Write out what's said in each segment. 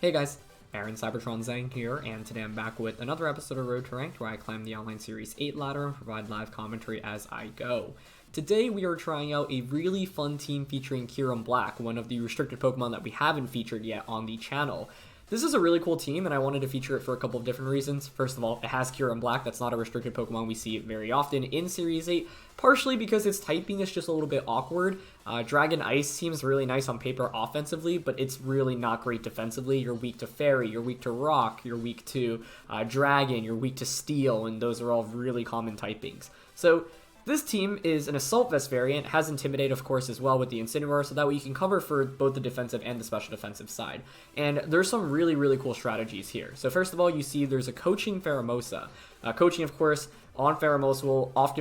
Hey guys, Aaron Cybertron Zhang here, and today I'm back with another episode of Road to Ranked where I climb the Online Series 8 ladder and provide live commentary as I go. Today we are trying out a really fun team featuring Kyurem-Black, one of the restricted Pokemon that we haven't featured yet on the channel. This is a really cool team, and I wanted to feature it for a couple of different reasons. First of all, it has Kyurem-Black. That's not a restricted Pokemon we see very often in Series 8, partially because its typing is just a little bit awkward. Dragon Ice seems really nice on paper offensively, but it's really not great defensively. You're weak to Fairy, you're weak to Rock, you're weak to Dragon, you're weak to Steel, and those are all really common typings. So this team is an Assault Vest variant, has Intimidate, of course, as well with the Incineroar, so that way you can cover for both the defensive and the special defensive side. And there's some really, really cool strategies here. So first of all, you see there's a Coaching Pheromosa. Coaching, of course, on Pheromosa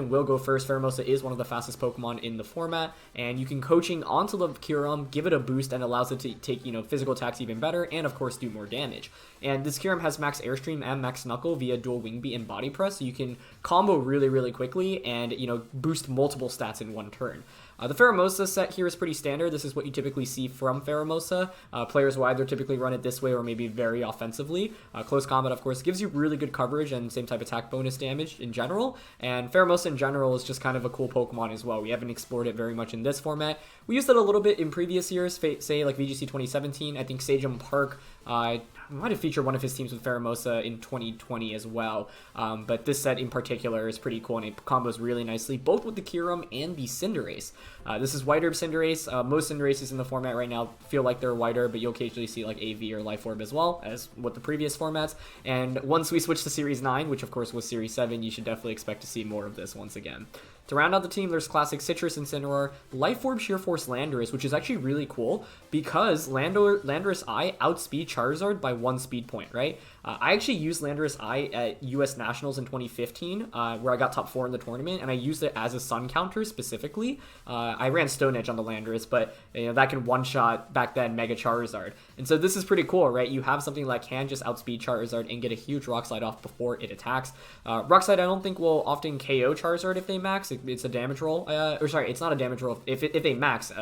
will go first. Pheromosa is one of the fastest Pokemon in the format, and you can Coaching onto the Kyurem, give it a boost, and allows it to take, physical attacks even better, and of course do more damage. And this Kyurem has max Airstream and max Knuckle via dual Wing Beat and Body Press, so you can combo really, really quickly and, boost multiple stats in one turn. The Pheromosa set here is pretty standard. This is what you typically see from Pheromosa. Players will either typically run it this way or maybe very offensively. Close combat, of course, gives you really good coverage and same type attack bonus damage in general. And Pheromosa in general is just kind of a cool Pokemon as well. We haven't explored it very much in this format. We used it a little bit in previous years, say like VGC 2017. I think Sajum Park might have featured one of his teams with Pheromosa in 2020 as well. But this set in particular is pretty cool and it combos really nicely, both with the Kyurem and the Cinderace. This is White Herb Cinderace. Most Cinderaces in the format right now feel like they're White Herb, but you'll occasionally see like AV or Life Orb as well as with the previous formats. And once we switch to Series 9, which of course was Series 7, you should definitely expect to see more of this once again. To round out the team, there's classic Citrus Incineroar, Life Orb Sheer Force Landorus, which is actually really cool because Landorus-I outspeed Charizard by 1 speed point, right? I actually used Landorus-I at US Nationals in 2015, where I got top 4 in the tournament, and I used it as a Sun counter specifically. I ran Stone Edge on the Landorus, but that can one-shot back then Mega Charizard. And so this is pretty cool, right? You have something that can just outspeed Charizard and get a huge Rock Slide off before it attacks. Rock Slide I don't think will often KO Charizard if they max. It's a damage roll. It's not a damage roll. If they max,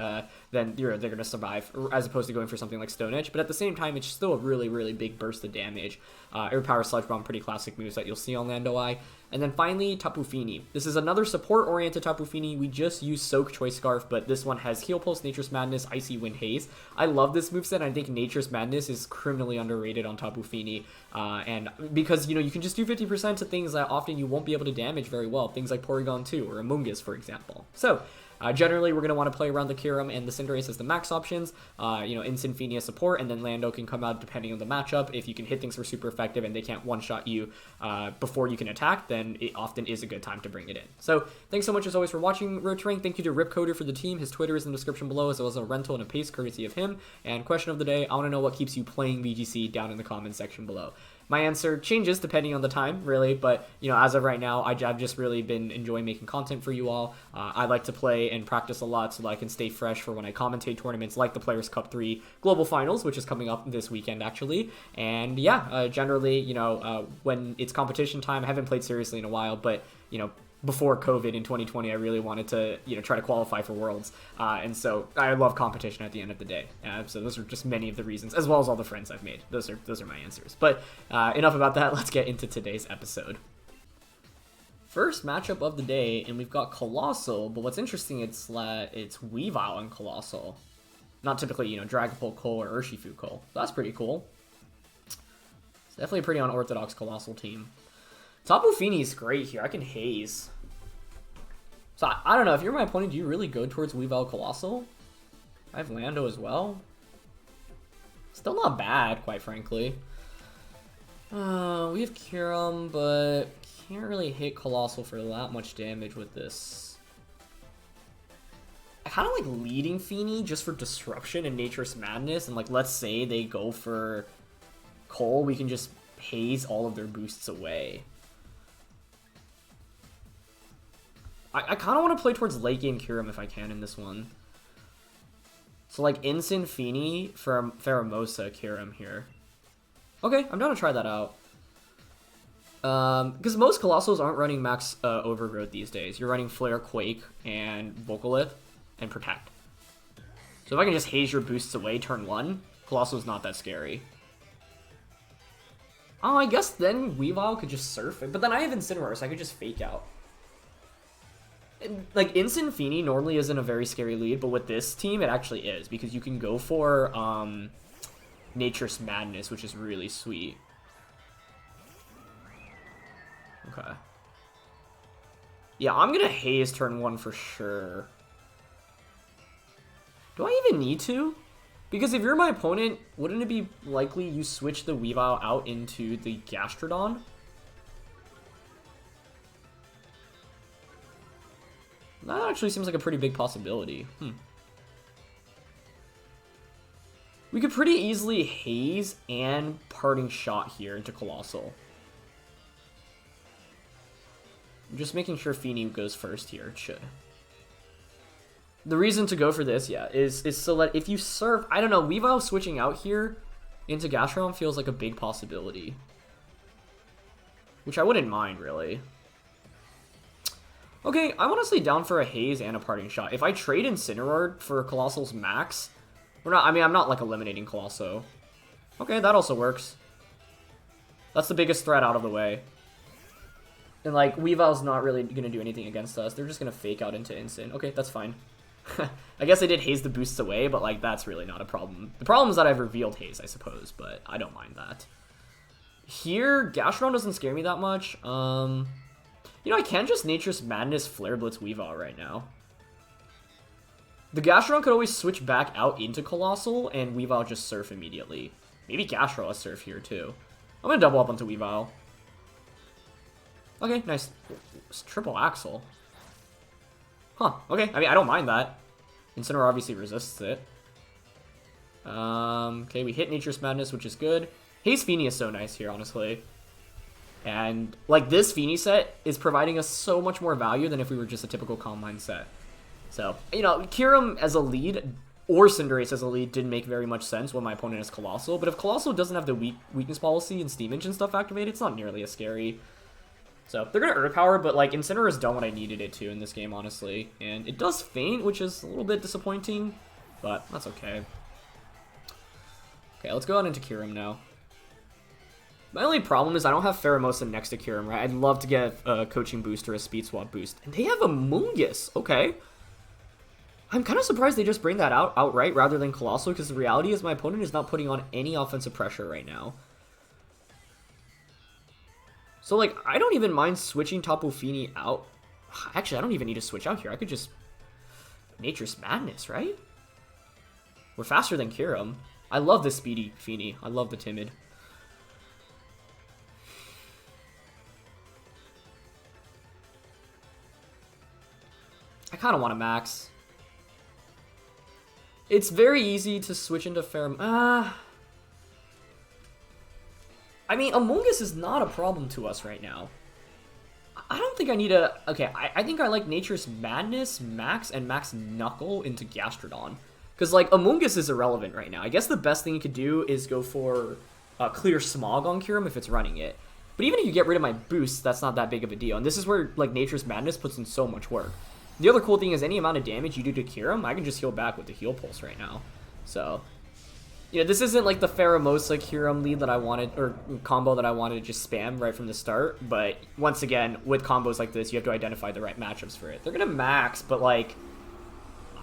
then they're going to survive, as opposed to going for something like Stone Edge. But at the same time, it's still a really, really big burst of damage. Air Power, Sludge Bomb, pretty classic moves that you'll see on Lando-I. And then finally, Tapu Fini. This is another support-oriented Tapu Fini. We just used Soak Choice Scarf, but this one has Heal Pulse, Nature's Madness, Icy Wind, Haze. I love this moveset, and I think Nature's Madness is criminally underrated on Tapu Fini. And because, you can just do 50% to things that often you won't be able to damage very well. Things like Porygon 2 or Amoonguss, for example. So, generally, we're going to want to play around the Kyurem and the Cinderace as the max options. Incin Fini as support, and then Lando can come out depending on the matchup. If you can hit things for super effective and they can't one-shot you before you can attack, then it often is a good time to bring it in. So, thanks so much as always for watching Road to Rank. Thank you to Ripcoder for the team. His Twitter is in the description below, as well as a rental and a paste courtesy of him. And question of the day, I want to know what keeps you playing VGC down in the comments section below. My answer changes depending on the time, really, but, as of right now, I've just really been enjoying making content for you all. I like to play and practice a lot so that I can stay fresh for when I commentate tournaments like the Players' Cup 3 Global Finals, which is coming up this weekend, actually. And, generally, when it's competition time, I haven't played seriously in a while, but, before COVID in 2020, I really wanted to, try to qualify for Worlds. And so I love competition at the end of the day. So those are just many of the reasons, as well as all the friends I've made. Those are my answers. But enough about that. Let's get into today's episode. First matchup of the day, and we've got Coalossal, but what's interesting, it's Weavile and Coalossal. Not typically, Dragapult Cole or Urshifu Cole. So that's pretty cool. It's definitely a pretty unorthodox Coalossal team. Tapu Fini is great here. I can haze. So I don't know. If you're my opponent, do you really go towards Weavile Coalossal? I have Lando as well. Still not bad, quite frankly. We have Kyurem, but can't really hit Coalossal for that much damage with this. I kind of like leading Fini just for disruption and Nature's Madness. And like, let's say they go for Cole, we can just haze all of their boosts away. I kind of want to play towards late game Kyurem if I can in this one. So like Incin Fini for Pheromosa Kyurem here. Okay, I'm down to try that out. Because most Colossals aren't running max Overgrowth these days. You're running Flare, Quake, and Volcalith, and Protect. So if I can just haze your boosts away turn 1, Colossal's not that scary. Oh, I guess then Weavile could just surf it. But then I have Incineroar, so I could just fake out. Like, Instant Fini normally isn't a very scary lead, but with this team, it actually is. Because you can go for Nature's Madness, which is really sweet. Okay. Yeah, I'm going to Haze turn 1 for sure. Do I even need to? Because if you're my opponent, wouldn't it be likely you switch the Weavile out into the Gastrodon? That actually seems like a pretty big possibility. We could pretty easily Haze and Parting Shot here into Coalossal. I'm just making sure Fini goes first here. It should. The reason to go for this, yeah, is so that if you surf... I don't know, Weavile switching out here into Gastrodon feels like a big possibility. Which I wouldn't mind, really. Okay, I'm honestly down for a Haze and a Parting Shot. If I trade Incineroar for Coalossal's max... We're not, I mean, I'm not, like, eliminating Coalossal. Okay, that also works. That's the biggest threat out of the way. And, like, Weavile's not really going to do anything against us. They're just going to fake out into Incin. Okay, that's fine. I guess I did Haze the boosts away, but, like, that's really not a problem. The problem is that I've revealed Haze, I suppose, but I don't mind that. Here, Gastrodon doesn't scare me that much. You know, I can just Nature's Madness Flare Blitz Weavile right now. The Gastrodon could always switch back out into Coalossal, and Weavile just surf immediately. Maybe Gastrodon surf here, too. I'm going to double up onto Weavile. Okay, nice. It's triple Axle. Huh, okay. I mean, I don't mind that. Incineroar obviously resists it. Okay, we hit Nature's Madness, which is good. Haze Fini is so nice here, honestly. And, like, this Fini set is providing us so much more value than if we were just a typical Combine set. So, you know, Kyurem as a lead, or Cinderace as a lead, didn't make very much sense when my opponent is Coalossal. But if Coalossal doesn't have the weakness policy and Steam Engine stuff activated, it's not nearly as scary. So, they're going to Earth Power, but, like, Incineroar has done what I needed it to in this game, honestly. And it does faint, which is a little bit disappointing, but that's okay. Okay, let's go on into Kyurem now. My only problem is I don't have Pheromosa next to Kyurem, right? I'd love to get a Coaching Boost or a Speed Swap Boost. And they have Amoonguss, okay. I'm kind of surprised they just bring that out outright rather than Coalossal, because the reality is my opponent is not putting on any offensive pressure right now. So, like, I don't even mind switching Tapu Fini out. Actually, I don't even need to switch out here. I could just... Nature's Madness, right? We're faster than Kyurem. I love the speedy Fini. I love the timid. I kind of want to max. It's very easy to switch into Pheromosa. I mean, Amoonguss is not a problem to us right now. I don't think I need a... Okay, I think I like Nature's Madness, Max, and Max Knuckle into Gastrodon. Because, like, Amoonguss is irrelevant right now. I guess the best thing you could do is go for Clear Smog on Kyurem if it's running it. But even if you get rid of my boost, that's not that big of a deal. And this is where, like, Nature's Madness puts in so much work. The other cool thing is any amount of damage you do to Kyurem, I can just heal back with the Heal Pulse right now. So... Yeah, this isn't like the Pheromosa Kyurem lead that I wanted, or combo that I wanted to just spam right from the start, but once again, with combos like this, you have to identify the right matchups for it. They're gonna max, but like,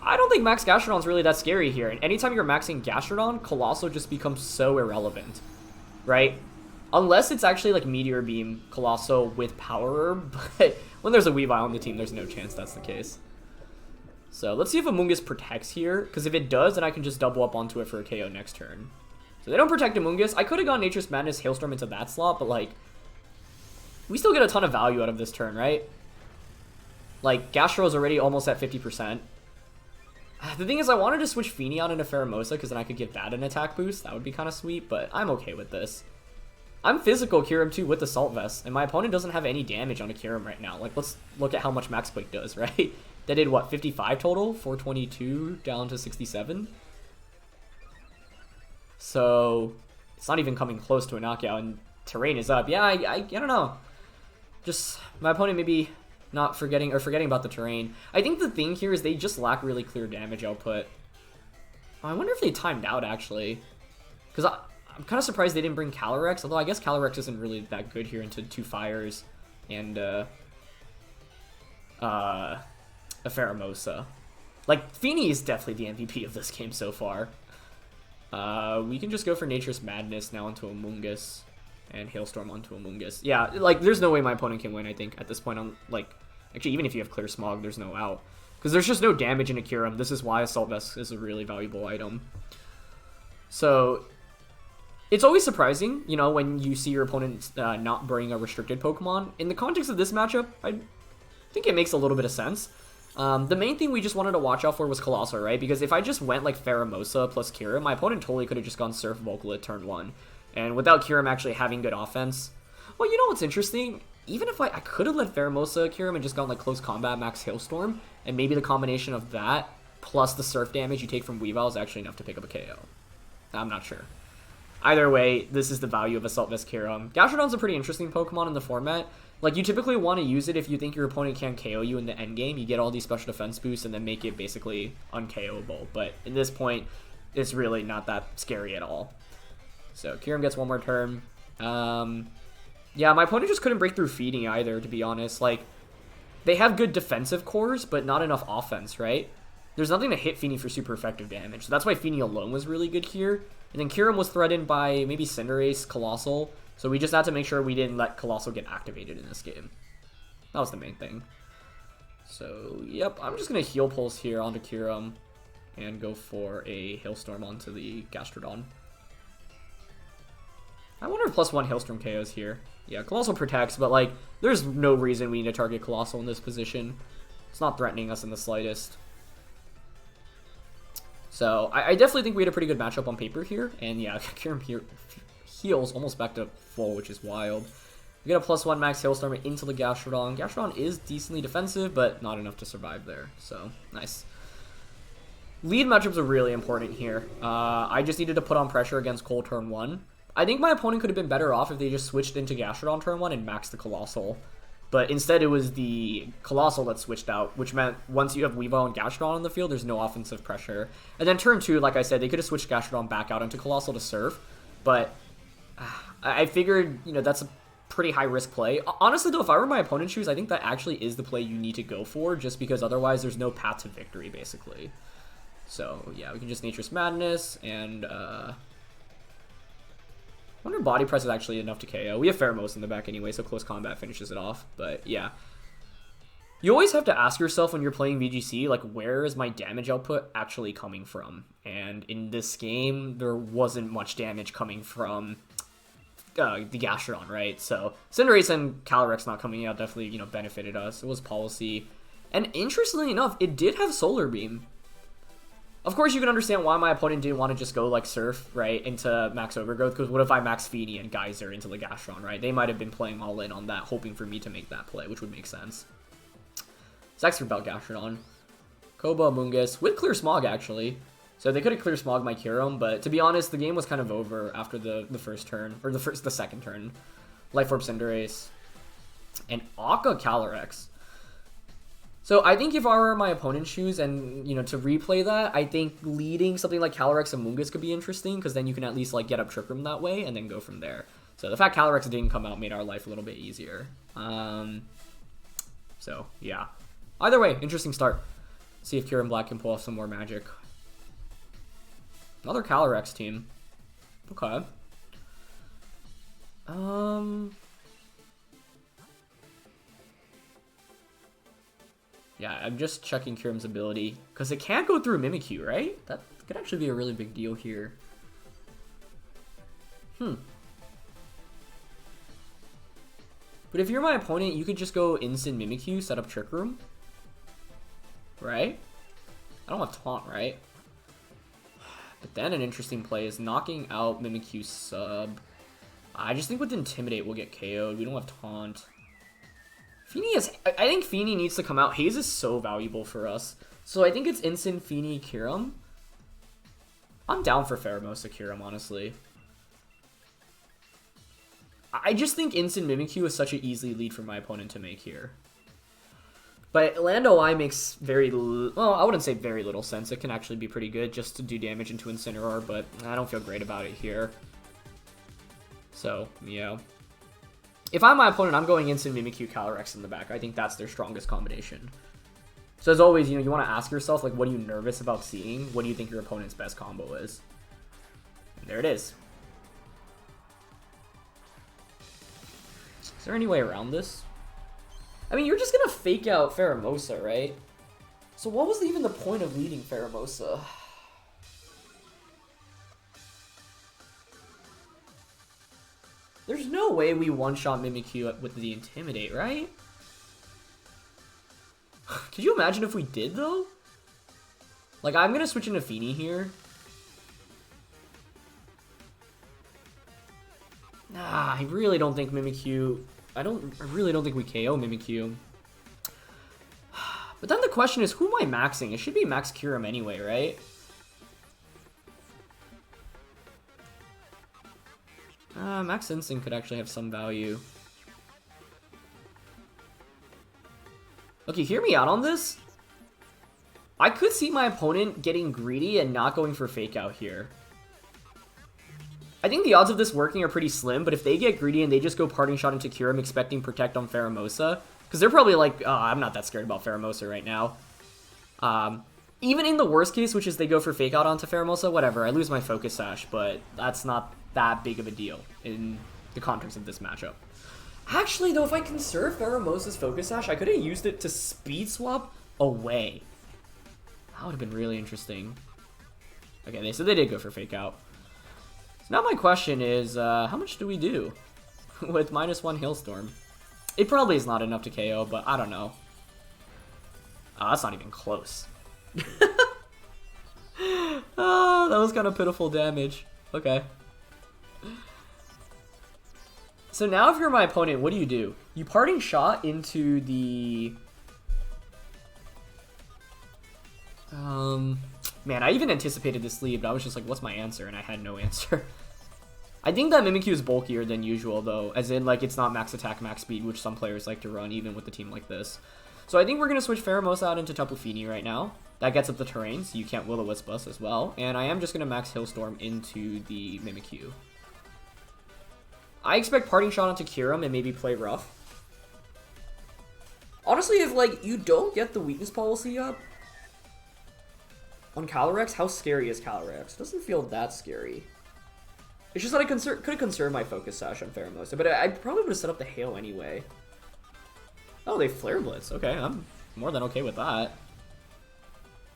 I don't think Max Gastrodon's really that scary here, and anytime you're maxing Gastrodon, Coalossal just becomes so irrelevant, right? Unless it's actually like Meteor Beam Coalossal with Power Herb, but when there's a Weavile on the team, there's no chance that's the case. So let's see if Amoonguss protects here, because if it does, then I can just double up onto it for a KO next turn. So they don't protect Amoonguss. I could have gone Nature's Madness Hailstorm into that slot, but like, we still get a ton of value out of this turn, right? Like, Gastro is already almost at 50%. The thing is, I wanted to switch Fini out into Pheromosa, because then I could give that an attack boost. That would be kind of sweet, but I'm okay with this. I'm physical Kyurem too with Assault Vest, and my opponent doesn't have any damage on a Kyurem right now. Like, let's look at how much Max Quake does, right? That did, what, 55 total? 422 down to 67? So, it's not even coming close to a knockout, and terrain is up. Yeah, I don't know. Just, my opponent maybe not forgetting about the terrain. I think the thing here is they just lack really clear damage output. I wonder if they timed out, actually. Because I'm kind of surprised they didn't bring Calyrex, although I guess Calyrex isn't really that good here into 2 fires and a Pheromosa. Like, Fini is definitely the MVP of this game so far. We can just go for Nature's Madness now into Amoonguss and Hailstorm onto Amoonguss. Yeah, like, there's no way my opponent can win, I think, at this point. On like, actually, even if you have Clear Smog, there's no out. Because there's just no damage in a Kyurem. This is why Assault Vest is a really valuable item. So, it's always surprising, you know, when you see your opponent not bring a restricted Pokemon. In the context of this matchup, I think it makes a little bit of sense. The main thing we just wanted to watch out for was Coalossal, right? Because if I just went like Pheromosa plus Kyurem, my opponent totally could have just gone Surf Vocal at turn 1. And without Kyurem actually having good offense. Well, you know what's interesting? Even if I could have let Pheromosa Kyurem and just gone like Close Combat, Max Hailstorm, and maybe the combination of that plus the Surf damage you take from Weavile is actually enough to pick up a KO. I'm not sure. Either way, this is the value of Assault Vest Kyurem. Gastrodon's a pretty interesting Pokemon in the format. Like, you typically want to use it if you think your opponent can't KO you in the endgame. You get all these special defense boosts and then make it basically un-KOable. But in this point, it's really not that scary at all. So, Kyurem gets one more turn. Yeah, my opponent just couldn't break through Fini either, to be honest. Like, they have good defensive cores, but not enough offense, right? There's nothing to hit Fini for super effective damage. So that's why Fini alone was really good here. And then Kyurem was threatened by maybe Cinderace, Coalossal. So we just had to make sure we didn't let Coalossal get activated in this game. That was the main thing. So, yep, I'm just going to Heal Pulse here onto Kyurem and go for a Hailstorm onto the Gastrodon. I wonder if +1 Hailstorm KOs here. Yeah, Coalossal protects, but, like, there's no reason we need to target Coalossal in this position. It's not threatening us in the slightest. So, I definitely think we had a pretty good matchup on paper here. And, yeah, Kyurem here heals almost back to full, which is wild. We get a +1 Max Hailstorm into the Gastrodon. Gastrodon is decently defensive, but not enough to survive there. So, nice. Lead matchups are really important here. I just needed to put on pressure against Cole turn 1. I think my opponent could have been better off if they just switched into Gastrodon turn 1 and maxed the Coalossal. But instead it was the Coalossal that switched out, which meant once you have Weavile and Gastrodon on the field, there's no offensive pressure. And then turn 2, like I said, they could have switched Gastrodon back out into Coalossal to serve. But I figured, you know, that's a pretty high-risk play. Honestly, though, if I were my opponent's shoes, I think that actually is the play you need to go for, just because otherwise there's no path to victory, basically. So, yeah, we can just Nature's Madness, and, I wonder if Body Press is actually enough to KO. We have Pheromosa in the back anyway, so Close Combat finishes it off. But, yeah. You always have to ask yourself when you're playing VGC, like, where is my damage output actually coming from? And in this game, there wasn't much damage coming from the Gastrodon, right? So, Cinderace and Calyrex not coming out definitely, you know, benefited us. It was policy. And interestingly enough, it did have Solar Beam. Of course, you can understand why my opponent didn't want to just go, like, Surf, right, into Max Overgrowth, because what if I Max Fini and Geyser into the Gastrodon, right? They might have been playing all in on that, hoping for me to make that play, which would make sense. Sex Rebel Gastrodon. Koba Amoonguss, with Clear Smog, actually. So they could have Clear Smog my Kyurem, but to be honest, the game was kind of over after the first turn, or the second turn. Life Orb Cinderace. And Akka Calyrex. So I think if I were my opponent's shoes and, you know, to replay that, I think leading something like Calyrex and Amoonguss could be interesting, because then you can at least, like, get up Trick Room that way and then go from there. So the fact Calyrex didn't come out made our life a little bit easier. So, yeah. Either way, interesting start. See if Kyurem Black can pull off some more magic. Another Calyrex team. Okay. Yeah, I'm just checking Kyurem's ability, because it can't go through Mimikyu, right? That could actually be a really big deal here. But if you're my opponent, you could just go Instant Mimikyu, set up Trick Room. Right? I don't have Taunt, right? But then an interesting play is knocking out Mimikyu sub. I just think with Intimidate we'll get KO'd. We don't have Taunt. I think Fini needs to come out. Haze is so valuable for us. So I think it's Instant Fini Kyurem. I'm down for Pheromosa Kyurem, honestly. I just think Instant Mimikyu is such an easy lead for my opponent to make here. But Lando-I makes very little, well, I wouldn't say very little sense. It can actually be pretty good just to do damage into Incineroar, but I don't feel great about it here. So, you know. If I'm my opponent, I'm going into Mimikyu, Calyrex in the back. I think that's their strongest combination. So as always, you know, you want to ask yourself, like, what are you nervous about seeing? What do you think your opponent's best combo is? And there it is. Is there any way around this? I mean, you're just gonna fake out Pheromosa, right? So what was even the point of leading Pheromosa? There's no way we one-shot Mimikyu with the Intimidate, right? Could you imagine if we did, though? Like, I'm gonna switch into Fini here. Nah, I really don't think Mimikyu... I really don't think we KO Mimikyu. But then the question is, who am I maxing? It should be max Kyurem anyway, right? Max Instinct could actually have some value. Okay, hear me out on this. I could see my opponent getting greedy and not going for Fake Out here. I think the odds of this working are pretty slim, but if they get greedy and they just go Parting Shot into Kyurem expecting Protect on Pheromosa, because they're probably like, oh, I'm not that scared about Pheromosa right now. Even in the worst case, which is they go for Fake Out onto Pheromosa, whatever, I lose my Focus Sash, but that's not that big of a deal in the context of this matchup. Actually, though, if I conserve Pheromosa's Focus Sash, I could have used it to Speed Swap away. That would have been really interesting. Okay, so they did go for Fake Out. So now my question is, how much do we do with -1 Hailstorm? It probably is not enough to KO, but I don't know. That's not even close. Oh, that was kind of pitiful damage. Okay. So now if you're my opponent, what do? You Parting Shot into the... Man, I even anticipated this lead, but I was just like, what's my answer? And I had no answer. I think that Mimikyu is bulkier than usual, though. As in, like, it's not max attack, max speed, which some players like to run, even with a team like this. So I think we're going to switch Pheromosa out into Tapu Fini right now. That gets up the terrain, so you can't Will-O-Wisp us as well. And I am just going to max Hailstorm into the Mimikyu. I expect Parting Shot onto Kyurem and maybe play rough. Honestly, if, like, you don't get the weakness policy up on Calyrex, how scary is Calyrex? It doesn't feel that scary. It's just that I could have conserved my Focus Sash on Pheromosa, but I probably would have set up the Hail anyway. Oh, they Flare Blitz. Okay, I'm more than okay with that.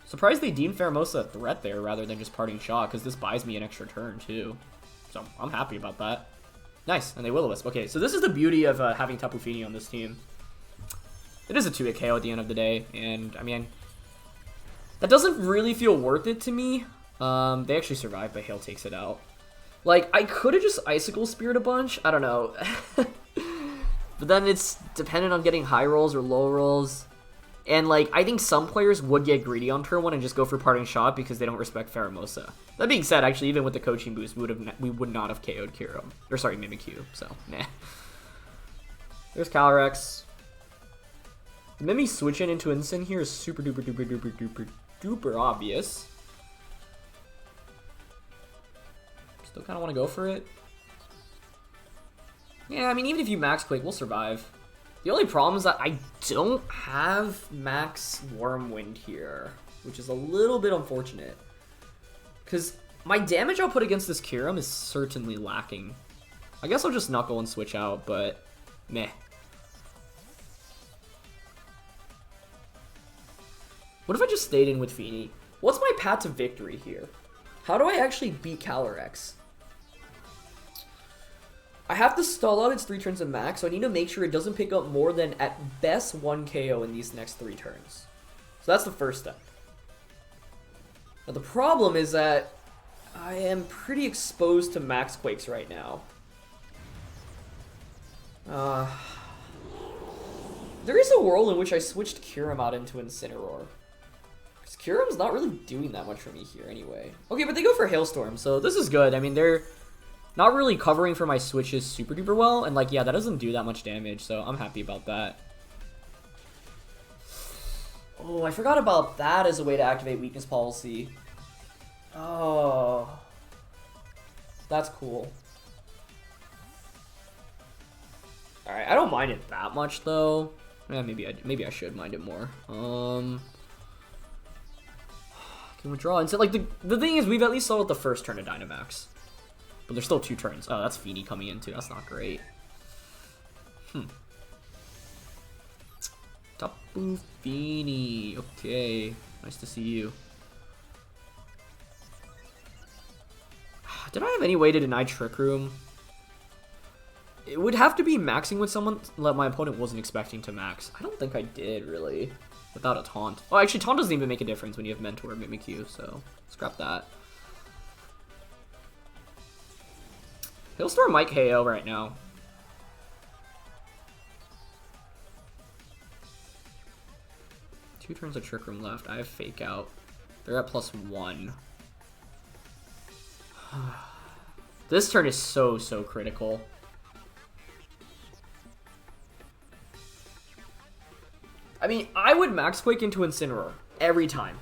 Surprised they deemed Pheromosa a threat there rather than just Parting Shot, because this buys me an extra turn too. So I'm happy about that. Nice, and they Will-O-Wisp. Okay, so this is the beauty of having Tapu Fini on this team. It is a 2-hit KO at the end of the day, and I mean, that doesn't really feel worth it to me. They actually survive, but Hail takes it out. Like, I could have just Icicle Speared a bunch. I don't know. But then it's dependent on getting high rolls or low rolls. And, like, I think some players would get greedy on turn 1 and just go for Parting Shot because they don't respect Pheromosa. That being said, actually, even with the coaching boost, we would not have KO'd Kyurem. Or, sorry, Mimikyu. So, nah. There's Calyrex. The Mimi switching into Incin here is super duper duper duper duper duper obvious. Still kind of want to go for it. Yeah, I mean, even if you max Quake, we'll survive. The only problem is that I don't have max Wormwind here, which is a little bit unfortunate. Because my damage output against this Kyurem is certainly lacking. I guess I'll just Knuckle and switch out, but meh. What if I just stayed in with Fini? What's my path to victory here? How do I actually beat Calyrex? I have to stall out its 3 turns of max, so I need to make sure it doesn't pick up more than, at best, 1 KO in these next 3 turns. So that's the first step. Now the problem is that I am pretty exposed to max Quakes right now. There is a world in which I switched Kyurem out into Incineroar. Because Kyurem's not really doing that much for me here anyway. Okay, but they go for Hailstorm, so this is good. I mean, they're not really covering for my switches super duper well, and like, yeah, that doesn't do that much damage, so I'm happy about that. Oh, I forgot about that as a way to activate weakness policy. Oh, that's cool. I don't mind it that much though. Yeah, maybe I should mind it more. Can withdraw. And so, like, the thing is, we've at least solved the first turn of Dynamax. But there's still 2 turns. Oh, that's Fini coming in too. That's not great. Tapu Fini. Okay. Nice to see you. Did I have any way to deny Trick Room? It would have to be maxing with someone that my opponent wasn't expecting to max. I don't think I did, really. Without a taunt. Oh, actually, taunt doesn't even make a difference when you have Mentor or Mimikyu, so scrap that. Hailstorm might KO right now. Two turns of Trick Room left. I have Fake Out. They're at +1. This turn is so critical. I mean, I would Max Quake into Incineroar every time.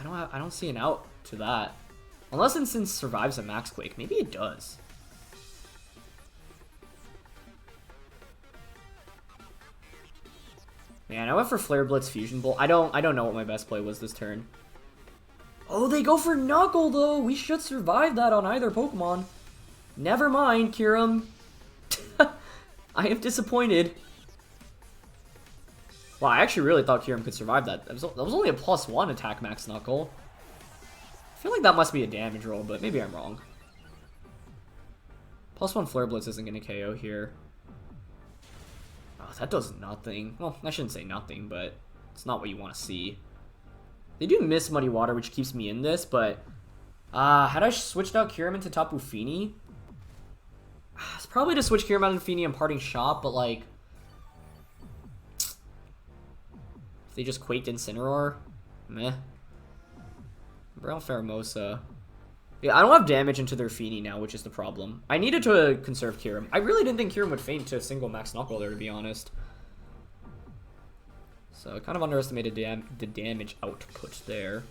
I don't see an out to that. Unless Incin survives a Max Quake. Maybe it does. Man, I went for Flare Blitz Fusion Bolt. I don't know what my best play was this turn. Oh, they go for Knuckle, though. We should survive that on either Pokemon. Never mind, Kyurem. I am disappointed. Wow, I actually really thought Kyurem could survive that. That was only a +1 attack max Knuckle. I feel like that must be a damage roll, but maybe I'm wrong. +1 Flare Blitz isn't going to KO here. Oh, that does nothing. Well, I shouldn't say nothing, but it's not what you want to see. They do miss Muddy Water, which keeps me in this, but had I switched out Kyurem into Tapu Fini, it's probably to switch Kyurem out into Fini and Parting Shot, but like, if they just Quaked Incineroar, meh. Brown Pheromosa. Yeah, I don't have damage into their Fini now, which is the problem. I needed to conserve Kyurem. I really didn't think Kyurem would faint to a single Max Knuckle there, to be honest. So I kind of underestimated the damage output there.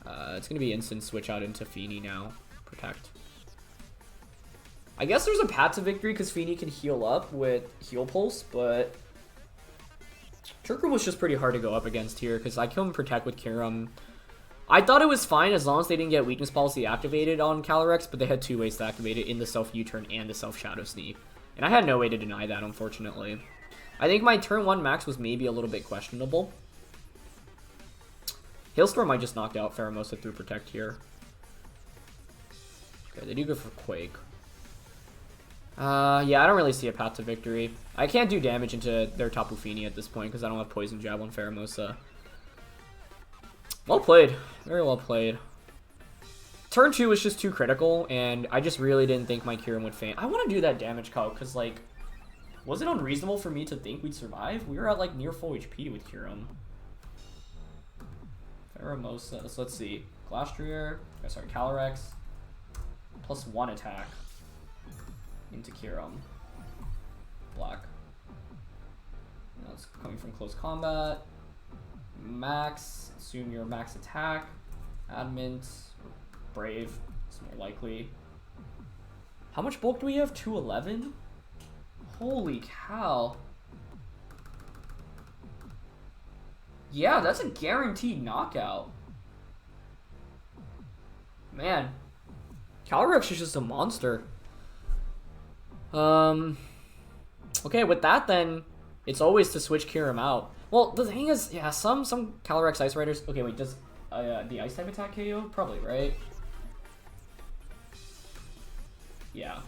It's going to be instant switch out into Fini now. Protect. I guess there's a path to victory because Fini can heal up with Heal Pulse, but Trick Room was just pretty hard to go up against here because I couldn't protect with Kyurem. I thought it was fine as long as they didn't get Weakness Policy activated on Calyrex, but they had 2 ways to activate it, in the Self U-Turn and the Self Shadow Sneak. And I had no way to deny that, unfortunately. I think my turn 1 max was maybe a little bit questionable. Hailstorm might just knocked out Pheromosa through Protect here. Okay, they do go for Quake. Yeah, I don't really see a path to victory. I can't do damage into their Tapu Fini at this point because I don't have Poison Jab on Pheromosa. Well played. Very well played. Turn 2 was just too critical, and I just really didn't think my Kyurem would faint. I want to do that damage calc because, like, was it unreasonable for me to think we'd survive? We were at, like, near full HP with Kyurem. Pheromosa. So let's see. Calyrex. +1 attack into Kyurem. Black. That's coming from close combat. Max. Assume your max attack. Adamant. Brave. It's more likely. How much bulk do we have? 211? Holy cow. Yeah, that's a guaranteed knockout. Man. Calyrex is just a monster. Okay, with that then, it's always to switch Kyurem out. Well, the thing is, yeah, some Calyrex Ice Riders... Okay, wait, does the Ice type attack KO? Probably, right? Yeah.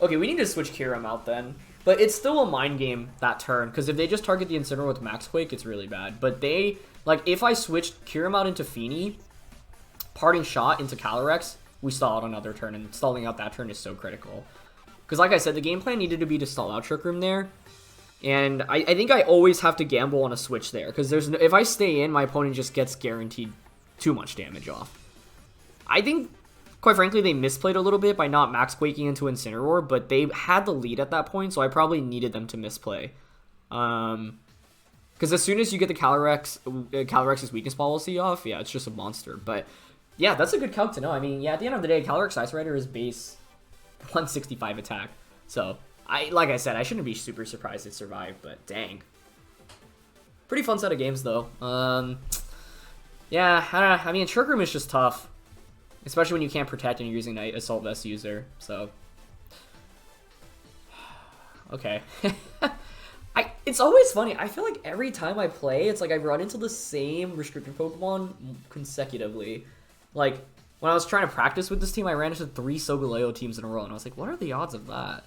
Okay, we need to switch Kyurem out then. But it's still a mind game that turn, because if they just target the Incineroar with Max Quake, it's really bad. But they... Like, if I switched Kyurem out into Fini, Parting Shot into Calyrex, we stall out another turn, and stalling out that turn is so critical. Because like I said, the game plan needed to be to stall out Trick Room there. And I think I always have to gamble on a switch there. Because there's no, if I stay in, my opponent just gets guaranteed too much damage off. I think, quite frankly, they misplayed a little bit by not Max Quaking into Incineroar. But they had the lead at that point, so I probably needed them to misplay. Because as soon as you get the Calyrex' weakness policy off, yeah, it's just a monster. But yeah, that's a good calc to know. I mean, yeah, at the end of the day, Calyrex Ice Rider is base 165 attack. So, like I said, I shouldn't be super surprised it survived, but dang. Pretty fun set of games, though. Yeah, I mean, Trick Room is just tough. Especially when you can't protect and you're using Night Assault Vest user, so... Okay. It's always funny. I feel like every time I play, it's like I run into the same restricted Pokemon consecutively. Like, when I was trying to practice with this team, I ran into 3 Solgaleo teams in a row, and I was like, what are the odds of that?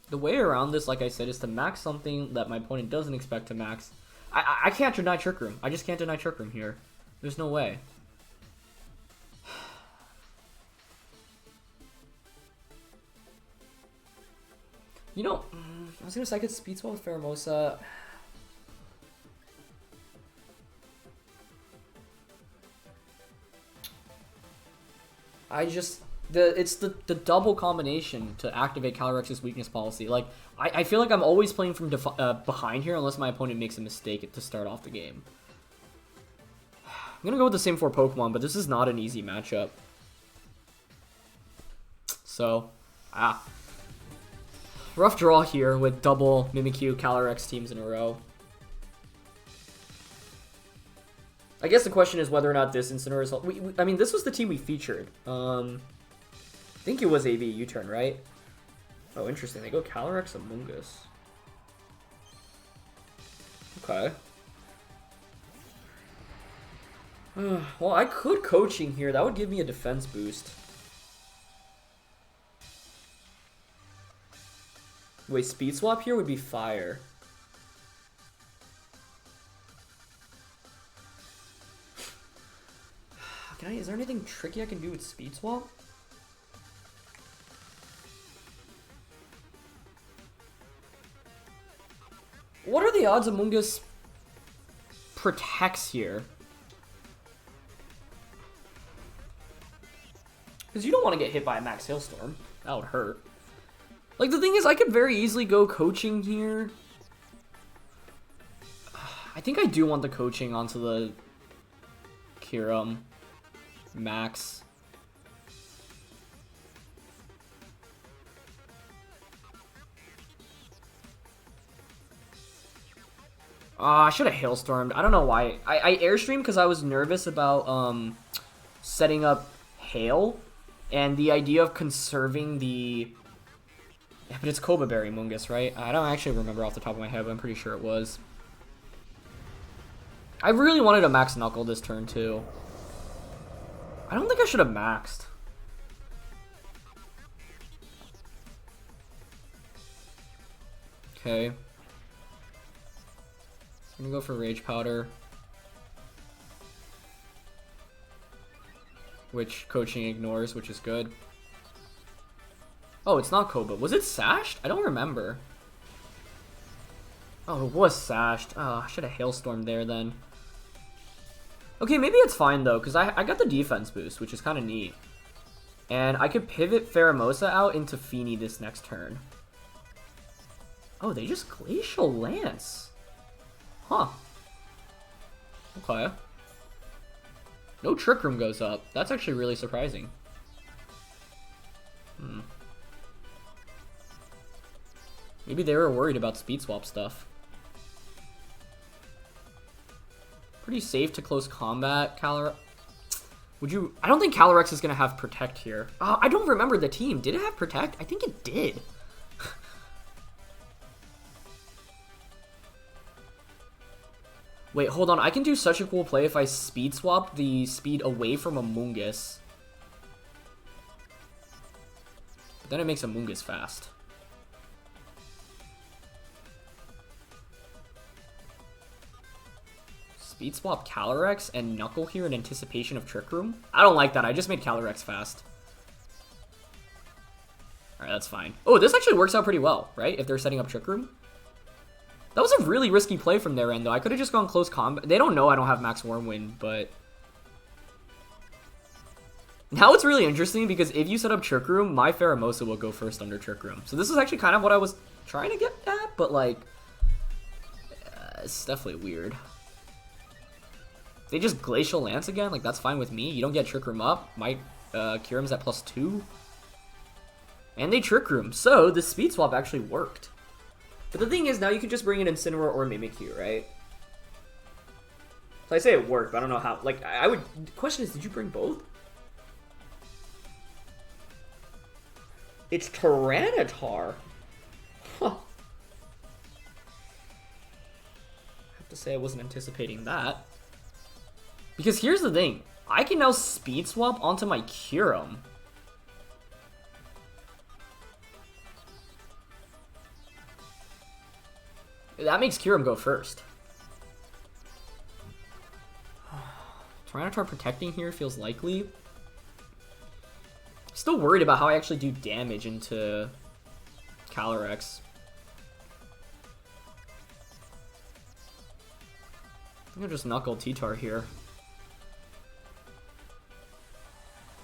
The way around this, like I said, is to max something that my opponent doesn't expect to max. I can't deny Trick Room. I just can't deny Trick Room here. There's no way. You know, I was gonna say I could Speed Swap with Pheromosa. It's the double combination to activate Calyrex' weakness policy. Like, I feel like I'm always playing from behind here unless my opponent makes a mistake to start off the game. I'm gonna go with the same 4 Pokemon, but this is not an easy matchup. So, rough draw here with double Mimikyu Calyrex teams in a row. I guess the question is whether or not this Incineroar is... I mean, this was the team we featured. I think it was AV U-turn, right? Oh, interesting. They go Calyrex Amoonguss. Okay. Well, I could Coaching here. That would give me a defense boost. Wait, Speed Swap here would be fire. Is there anything tricky I can do with Speed Swap? What are the odds Amoonguss protects here? Because you don't want to get hit by a Max Hailstorm. That would hurt. Like, the thing is, I could very easily go Coaching here. I think I do want the Coaching onto the Kyurem Max. I should have Hailstormed. I don't know why. I Airstreamed because I was nervous about setting up Hail and the idea of conserving the... Yeah, but it's Cobra Berry Amoonguss, right? I don't actually remember off the top of my head, but I'm pretty sure it was. I really wanted to Max Knuckle this turn, too. I don't think I should have maxed. Okay. I'm gonna go for Rage Powder. Which Coaching ignores, which is good. Oh, it's not Koba. Was it Sashed? I don't remember. Oh, it was Sashed. Oh, I should have Hailstormed there then. Okay, maybe it's fine though, because I got the defense boost, which is kind of neat. And I could pivot Pheromosa out into Fini this next turn. Oh, they just Glacial Lance. Huh. Okay. No Trick Room goes up. That's actually really surprising. Maybe they were worried about Speed Swap stuff. Pretty safe to close combat, Calyrex. Would you... I don't think Calyrex is going to have Protect here. I don't remember the team. Did it have Protect? I think it did. Wait, hold on. I can do such a cool play if I Speed Swap the speed away from Amoonguss. But then it makes Amoonguss fast. Speed Swap Calyrex and Knuckle here in anticipation of Trick Room? I don't like that. I just made Calyrex fast. Alright, that's fine. Oh, this actually works out pretty well, right? If they're setting up Trick Room. That was a really risky play from their end, though. I could have just gone close combat. They don't know I don't have Max Wormwind, but... Now it's really interesting because if you set up Trick Room, my Pheromosa will go first under Trick Room. So this is actually kind of what I was trying to get at, but like, it's definitely weird. They just Glacial Lance again? Like, that's fine with me. You don't get Trick Room up. My Kyurem's at +2. And they Trick Room. So the Speed Swap actually worked. But the thing is, now you can just bring in Incineroar or Mimikyu, right? So I say it worked, but I don't know how. Like, I would... The question is, did you bring both? It's Tyranitar. Huh. I have to say I wasn't anticipating that. Because here's the thing. I can now Speed Swap onto my Kyurem. That makes Kyurem go first. Tyranitar protecting here feels likely. Still worried about how I actually do damage into Calyrex. I'm gonna just Knuckle T-Tar here.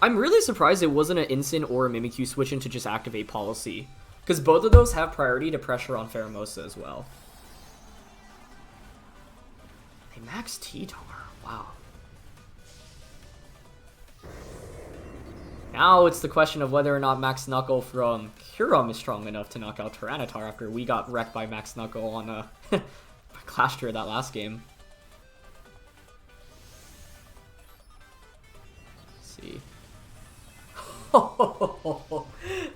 I'm really surprised it wasn't an Incin or a Mimikyu switch in to just activate Policy. Because both of those have priority to pressure on Pheromosa as well. They max T-Tar. Wow. Now it's the question of whether or not Max Knuckle from Kyurem is strong enough to knock out Tyranitar after we got wrecked by Max Knuckle on Clash Tier that last game. Let's see.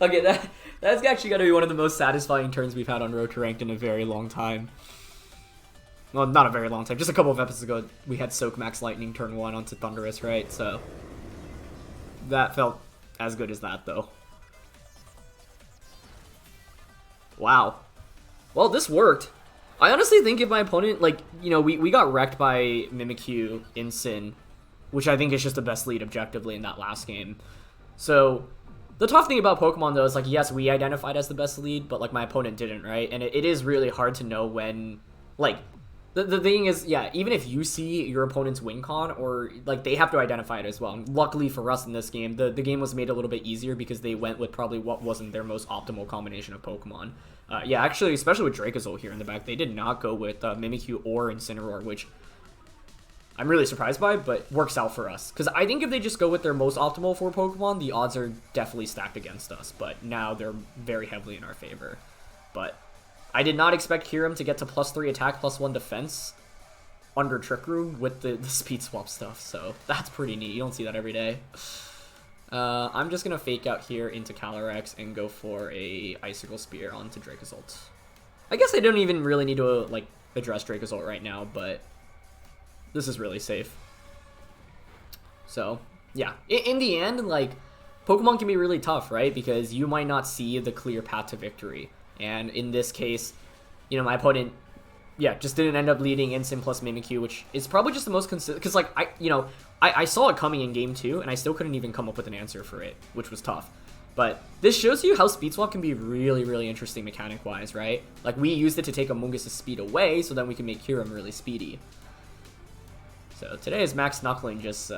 Okay, that's actually got to be one of the most satisfying turns we've had on Road to Ranked in a very long time. Well, not a very long time. Just a couple of episodes ago, we had Soak Max Lightning turn 1 onto Thundurus, right? So that felt as good as that, though. Wow. Well, this worked. I honestly think if my opponent, like, you know, we got wrecked by Mimikyu Incin, which I think is just the best lead objectively in that last game. So the tough thing about Pokemon, though, is, like, yes, we identified as the best lead, but, like, my opponent didn't, right? And it is really hard to know when, like, the thing is, yeah, even if you see your opponent's win con, or, like, they have to identify it as well. And luckily for us in this game, the game was made a little bit easier because they went with probably what wasn't their most optimal combination of Pokemon. Yeah, actually, especially with Dracozolt here in the back, they did not go with Mimikyu or Incineroar, which I'm really surprised by, but works out for us. Because I think if they just go with their most optimal 4 Pokemon, the odds are definitely stacked against us. But now they're very heavily in our favor. But I did not expect Kyurem to get to +3 attack, +1 defense under Trick Room with the speed swap stuff, so that's pretty neat. You don't see that every day. I'm just going to fake out here into Calyrex and go for a Icicle Spear onto Dracozolt. I guess I don't even really need to, like, address Dracozolt right now, but this is really safe. So, yeah. In the end, like, Pokemon can be really tough, right? Because you might not see the clear path to victory. And in this case, you know, my opponent, yeah, just didn't end up leading Incin plus Mimikyu, which is probably just the most consistent. Because, like, I saw it coming in game 2, and I still couldn't even come up with an answer for it, which was tough. But this shows you how Speed Swap can be really, really interesting mechanic-wise, right? Like, we used it to take Amoonguss' speed away, so then we can make Kyurem really speedy. So today is Max Knuckling just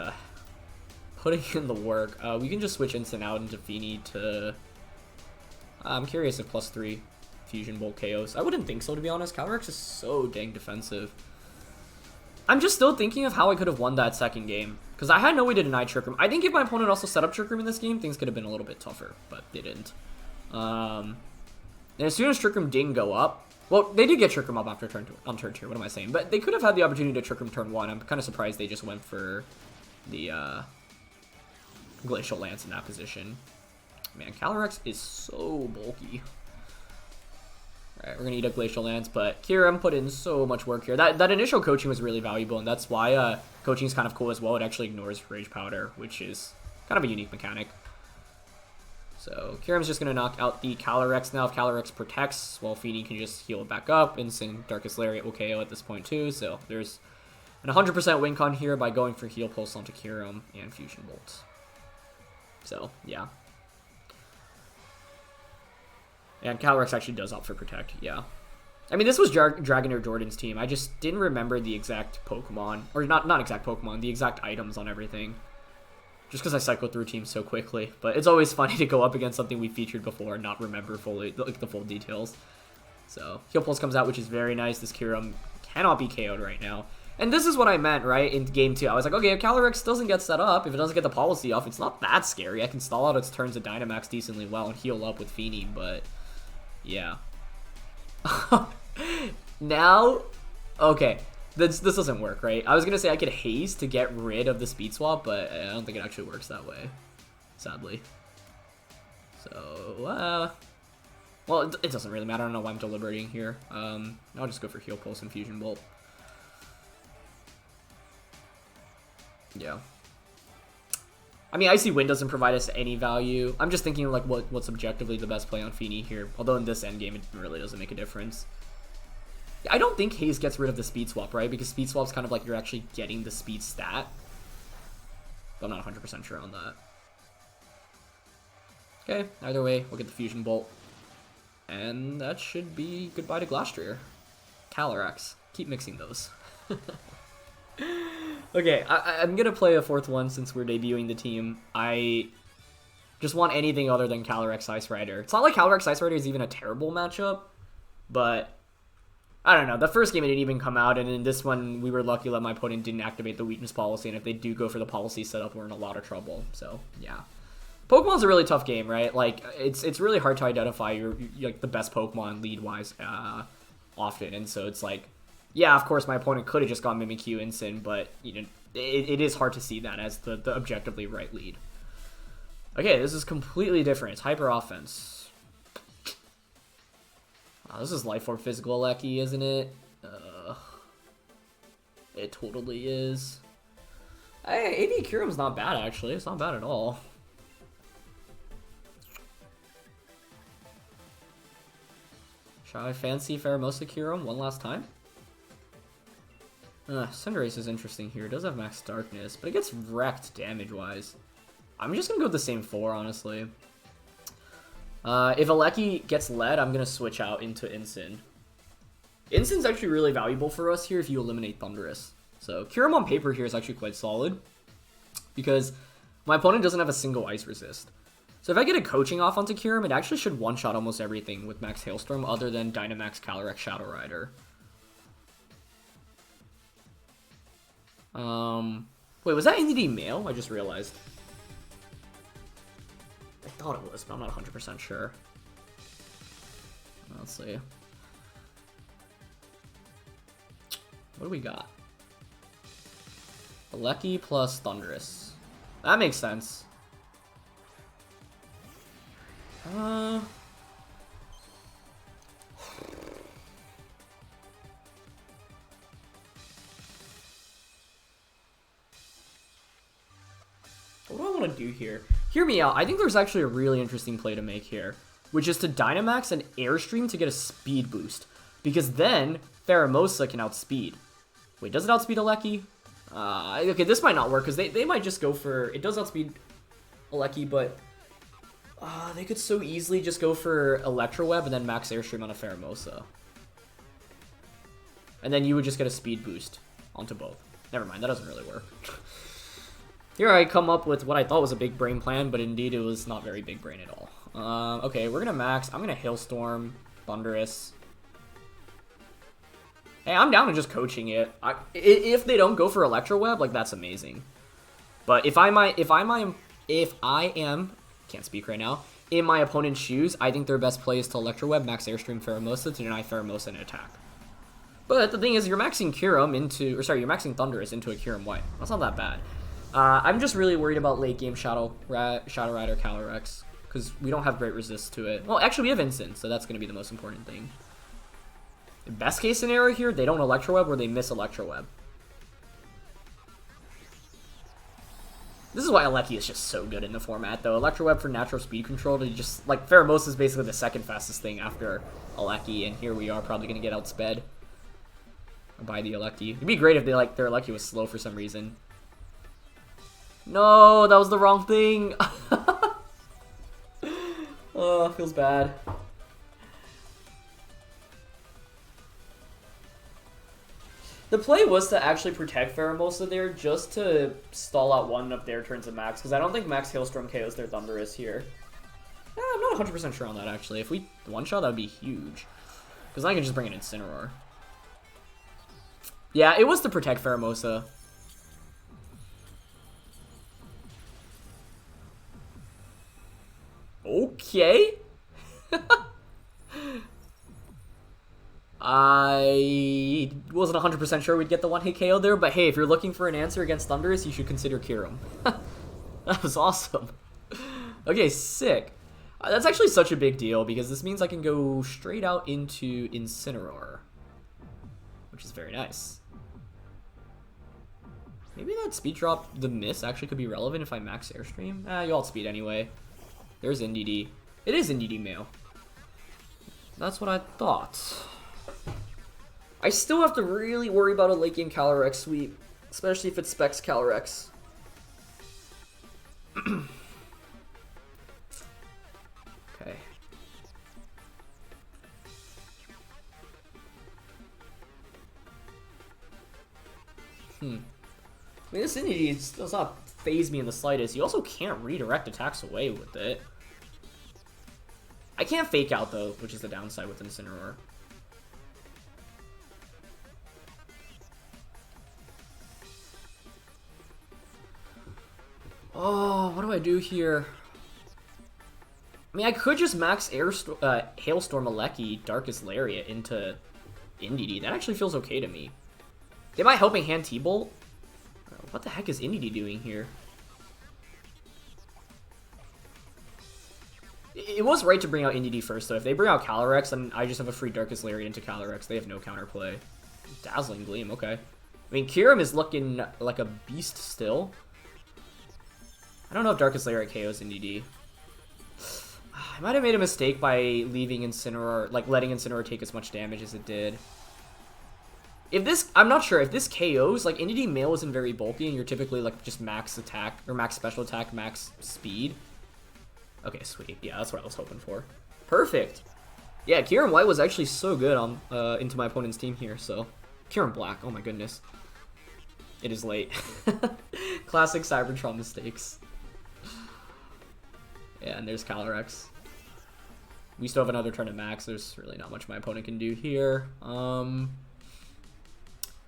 putting in the work. We can just switch Incin out into Fini to... I'm curious if +3 Fusion Bolt KOs. I wouldn't think so, to be honest. Calyrex is so dang defensive. I'm just still thinking of how I could have won that second game. Because I had no way to deny Trick Room. I think if my opponent also set up Trick Room in this game, things could have been a little bit tougher. But they didn't. And as soon as Trick Room didn't go up... Well, they did get Trick Room up after turn 2. What am I saying? But they could have had the opportunity to Trick Room turn 1. I'm kind of surprised they just went for the Glacial Lance in that position. Man, Calyrex is so bulky. Alright, we're gonna eat a Glacial Lance, but Kyurem put in so much work here. That initial coaching was really valuable, and that's why coaching is kind of cool as well. It actually ignores Rage Powder, which is kind of a unique mechanic. So Kyurem's just gonna knock out the Calyrex now. If Calyrex protects, well, Fini can just heal it back up. Incin Darkest Lariat will KO at this point too, so there's an 100% win con here by going for Heal Pulse onto Kyurem and Fusion Bolt. So, yeah. And Calyrex actually does opt for Protect, yeah. I mean, this was Dragon or Jordan's team. I just didn't remember the exact Pokemon. Or not exact Pokemon, the exact items on everything. just because I cycle through teams so quickly. But it's always funny to go up against something we featured before and not remember fully, like, the full details. So, Heal Pulse comes out, which is very nice. This Kyurem cannot be KO'd right now. And this is what I meant, right, in Game 2. I was like, okay, if Calyrex doesn't get set up, if it doesn't get the policy off, it's not that scary. I can stall out its turns at Dynamax decently well and heal up with Fini, but yeah. Now, okay, this doesn't work, right? I was going to say I could Haze to get rid of the Speed Swap, but I don't think it actually works that way, sadly. So, well, it doesn't really matter. I don't know why I'm deliberating here. I'll just go for Heal Pulse and Fusion Bolt. Yeah. I mean, Icy Wind doesn't provide us any value. I'm just thinking, like, what's objectively the best play on Fini here. Although in this endgame, it really doesn't make a difference. I don't think Haze gets rid of the Speed Swap, right? Because Speed Swap's kind of like you're actually getting the speed stat. But I'm not 100% sure on that. Okay, either way, we'll get the Fusion Bolt. And that should be goodbye to Glastrier. Calyrex. Keep mixing those. Okay, I'm going to play a fourth one since we're debuting the team. I just want anything other than Calyrex Ice Rider. It's not like Calyrex Ice Rider is even a terrible matchup, but I don't know. The first game it didn't even come out, and in this one we were lucky that my opponent didn't activate the weakness policy, and if they do go for the policy setup, we're in a lot of trouble. So, yeah. Pokemon's a really tough game, right? Like, it's really hard to identify your like the best Pokemon lead-wise often, and so it's like, yeah, of course, my opponent could have just gone Mimikyu Incin, but you know, it is hard to see that as the objectively right lead. Okay, this is completely different. It's Hyper Offense. Wow, this is Life Orb Physical Lecky, isn't it? It totally is. Hey, AV Kyurem's not bad, actually. It's not bad at all. Shall I fancy Pheromosa Kyurem one last time? Cinderace is interesting here. It does have max darkness, but it gets wrecked damage-wise. I'm just going to go with the same 4, honestly. If Alecki gets led, I'm going to switch out into Incin. Incin's actually really valuable for us here if you eliminate Thundurus. So Kyurem on paper here is actually quite solid, because my opponent doesn't have a single Ice Resist. So if I get a Coaching off onto Kyurem, it actually should one-shot almost everything with Max Hailstorm other than Dynamax Calyrex Shadow Rider. Wait, was that Indeedee male? I just realized. I thought it was, but I'm not 100% sure. Let's see. What do we got? Alecki plus Thundurus. That makes sense. What do I want to do here? Hear me out. I think there's actually a really interesting play to make here, which is to Dynamax and Airstream to get a speed boost, because then Pheromosa can outspeed. Wait, does it outspeed Alecki? Okay, this might not work, because they might just go for... It does outspeed Alecki, but... they could so easily just go for Electro Web and then Max Airstream on a Pheromosa. And then you would just get a speed boost onto both. Never mind, that doesn't really work. Here I come up with what I thought was a big brain plan, but indeed it was not very big brain at all. Okay, we're gonna max. I'm gonna Hailstorm, Thundurus. Hey, I'm down to just coaching it. If they don't go for Electro Web, like, that's amazing. But if I am, can't speak right now, in my opponent's shoes, I think their best play is to Electro Web, Max Airstream Pheromosa to deny Pheromosa an attack. But the thing is, you're maxing Kyurem into, or sorry, you're maxing Thundurus into a Kyurem White. That's not that bad. I'm just really worried about late game Shadow Rider Calyrex, because we don't have great resist to it. Well, actually we have Incin, so that's going to be the most important thing. Best case scenario here, they don't Electro Web or they miss Electro Web. This is why Alecki is just so good in the format, though. Electro Web for natural speed control to just, like, Pheromosa is basically the second fastest thing after Alecki, and here we are probably going to get outsped by the Alecki. It'd be great if their Alecki was slow for some reason. No, that was the wrong thing. Oh, feels bad. The play was to actually protect Pheromosa there, just to stall out one of their turns of Max, because I don't think Max Hailstorm KOs their Thundurus here. I'm not 100% sure on that, actually. If we one-shot, that would be huge. Because I can just bring an Incineroar. Yeah, it was to protect Pheromosa. Okay. I wasn't 100% sure we'd get the one-hit KO there, but hey, if you're looking for an answer against Thundurus, you should consider Kyurem. That was awesome. Okay, sick. That's actually such a big deal, because this means I can go straight out into Incineroar, which is very nice. Maybe that speed drop, the miss, actually could be relevant if I max Airstream. You outspeed anyway. There's Indeedee. It is Indeedee male. That's what I thought. I still have to really worry about a late game Calyrex sweep, especially if it specs Calyrex. Okay. I mean, this Indeedee does not phase me in the slightest. You also can't redirect attacks away with it. I can't fake out, though, which is the downside with Incineroar. Oh, what do I do here? I mean, I could just max Hailstorm Aleki Darkest Lariat into Indeedee. That actually feels okay to me. Am I helping hand T-Bolt? What the heck is Indeedee doing here? It was right to bring out Indeedee first, though. If they bring out Calyrex, then I just have a free Darkest Lariat into Calyrex. They have no counterplay. Dazzling Gleam, okay. I mean, Kyurem is looking like a beast still. I don't know if Darkest Lariat KOs Indeedee. I might have made a mistake by leaving Incineroar, like letting Incineroar take as much damage as it did. If this, I'm not sure, if this KOs, like Indeedee male isn't very bulky and you're typically like just max attack, or max special attack, max speed. Okay, sweet. Yeah, that's what I was hoping for. Perfect. Yeah, Kyurem White was actually so good on into my opponent's team here, so. Kyurem Black, oh my goodness. It is late. Classic Cybertron mistakes. Yeah, and there's Calyrex. We still have another turn at max. There's really not much my opponent can do here. Do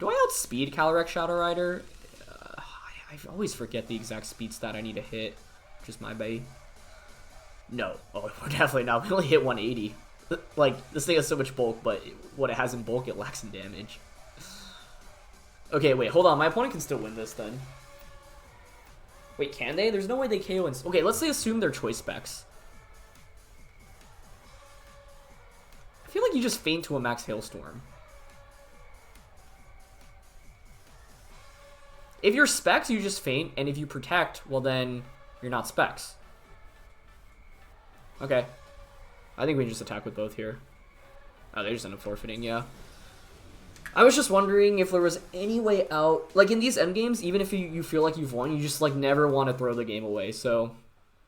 I outspeed Calyrex Shadow Rider? I always forget the exact speed stat I need to hit. Just my bait. No. Oh, we're definitely not. We only hit 180. Like, this thing has so much bulk, but what it has in bulk, it lacks in damage. Okay, wait, hold on. My opponent can still win this, then. Wait, can they? There's no way they KO. Okay, let's say assume they're choice specs. I feel like you just feint to a max Hailstorm. If you're specs, you just feint, and if you protect, well then, you're not specs. Okay. I think we can just attack with both here. Oh, they just end up forfeiting, yeah. I was just wondering if there was any way out. Like, in these endgames, even if you feel like you've won, you just, like, never want to throw the game away, so.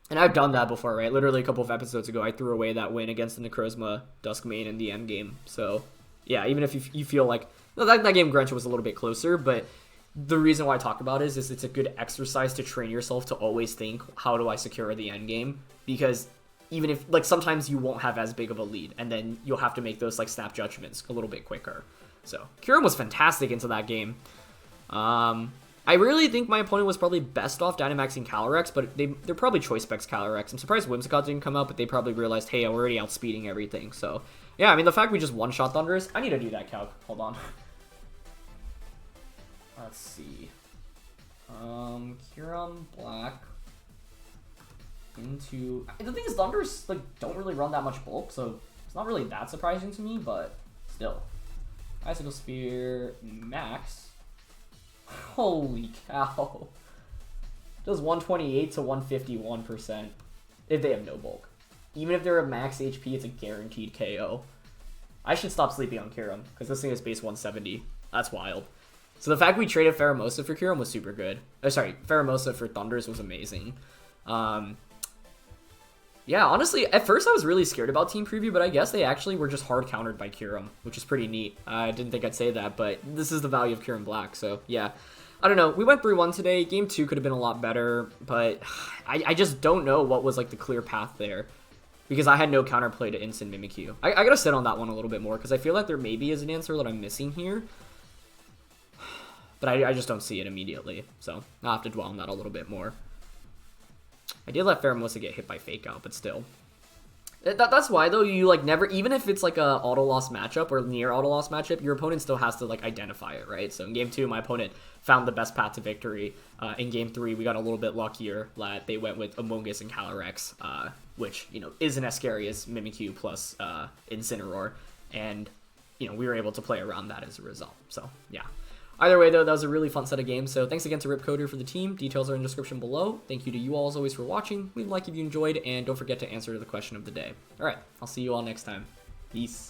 And I've done that before, right? Literally a couple of episodes ago, I threw away that win against the Necrozma Duskmane in the endgame. So, yeah, even if you feel like. Well, that game, Granted, was a little bit closer, but the reason why I talk about it is it's a good exercise to train yourself to always think, how do I secure the endgame? Because even if, like, sometimes you won't have as big of a lead, and then you'll have to make those, like, snap judgments a little bit quicker. So, Kyurem was fantastic into that game. I really think my opponent was probably best off Dynamaxing Calyrex, but they're probably choice specs Calyrex. I'm surprised Whimsicott didn't come out, but they probably realized, hey, I'm already outspeeding everything. So, yeah, I mean, the fact we just one-shot Thundurus, I need to do that calc. Hold on. Let's see. Kyurem Black into. The thing is, Thundurus like don't really run that much bulk, so it's not really that surprising to me. But still, Icicle Spear max. Holy cow! Does 128 to 151% if they have no bulk. Even if they're at max HP, it's a guaranteed KO. I should stop sleeping on Kyurem because this thing is base 170. That's wild. So the fact we traded Pheromosa for Kyurem was super good. Oh, sorry, Pheromosa for Thundurus was amazing. Yeah, Yeah, honestly, at first I was really scared about Team Preview, but I guess they actually were just hard countered by Kyurem, which is pretty neat. I didn't think I'd say that, but this is the value of Kyurem Black, so yeah. I don't know, we went 3-1 today. Game 2 could have been a lot better, but I just don't know what was like the clear path there. Because I had no counterplay to Instant Mimikyu. I gotta sit on that one a little bit more, because I feel like there maybe is an answer that I'm missing here. But I just don't see it immediately, so I'll have to dwell on that a little bit more. I did let Pheromosa get hit by Fake Out, but still. That's why, though, you, like, never, even if it's, like, a auto-loss matchup or near auto-loss matchup, your opponent still has to, like, identify it, right? So in Game 2, my opponent found the best path to victory. In Game 3, we got a little bit luckier that they went with Amoonguss and Calyrex, which, you know, isn't as scary as Mimikyu plus Incineroar. And, you know, we were able to play around that as a result. So, yeah. Either way, though, that was a really fun set of games, so thanks again to Ripcoder for the team. Details are in the description below. Thank you to you all, as always, for watching. Leave a like if you enjoyed, and don't forget to answer the question of the day. Alright, I'll see you all next time. Peace.